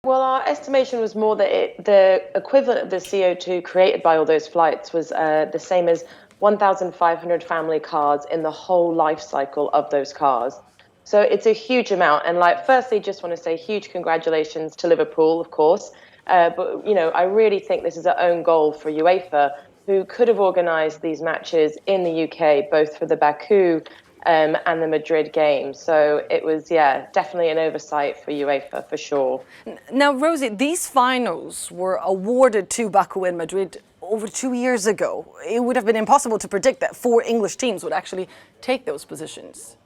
Well, our estimation was more that the equivalent of the CO2 created by all those flights was the same as 1,500 family cars in the whole life cycle of those cars. So it's a huge amount. And like, firstly, just want to say huge congratulations to Liverpool, of course. But I really think this is our own goal for UEFA, who could have organised these matches in the UK, both for the Baku and the Madrid game. So it was, yeah, definitely an oversight for UEFA for sure. Now, Rosie, these finals were awarded to Baku and Madrid over 2 years ago. It would have been impossible to predict that four English teams would actually take those positions.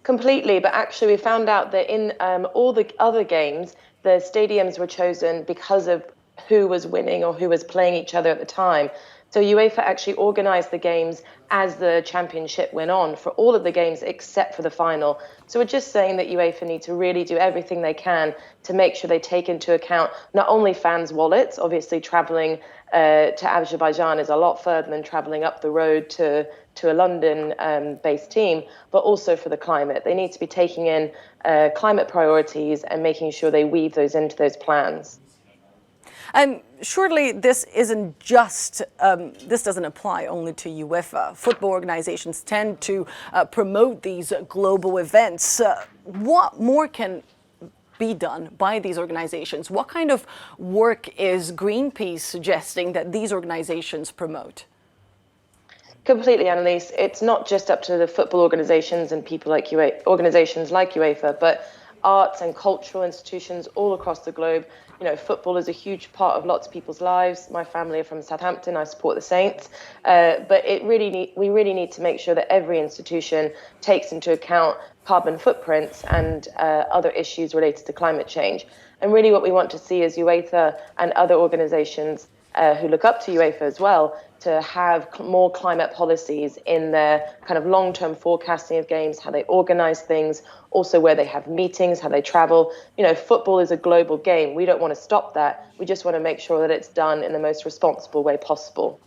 Completely, but actually we found out that in all the other games, the stadiums were chosen because of who was winning or who was playing each other at the time. So UEFA actually organised the games as the championship went on for all of the games except for the final. So we're just saying that UEFA need to really do everything they can to make sure they take into account not only fans' wallets, obviously travelling to Azerbaijan is a lot further than travelling up the road to a London-based team, but also for the climate. They need to be taking in climate priorities and making sure they weave those into those plans. Surely this isn't just, this doesn't apply only to UEFA. Football organizations tend to promote these global events. What more can be done by these organizations? What kind of work is Greenpeace suggesting that these organizations promote? Completely, Annalise. It's not just up to the football organizations and people like organizations like UEFA, but arts and cultural institutions all across the globe. Football is a huge part of lots of people's lives. My family are from Southampton. I support the Saints. But we really need to make sure that every institution takes into account carbon footprints and other issues related to climate change. And really what we want to see is UEFA and other organizations who look up to UEFA as well, to have more climate policies in their kind of long-term forecasting of games, how they organize things, also where they have meetings, how they travel. Football is a global game. We don't want to stop that. We just want to make sure that it's done in the most responsible way possible.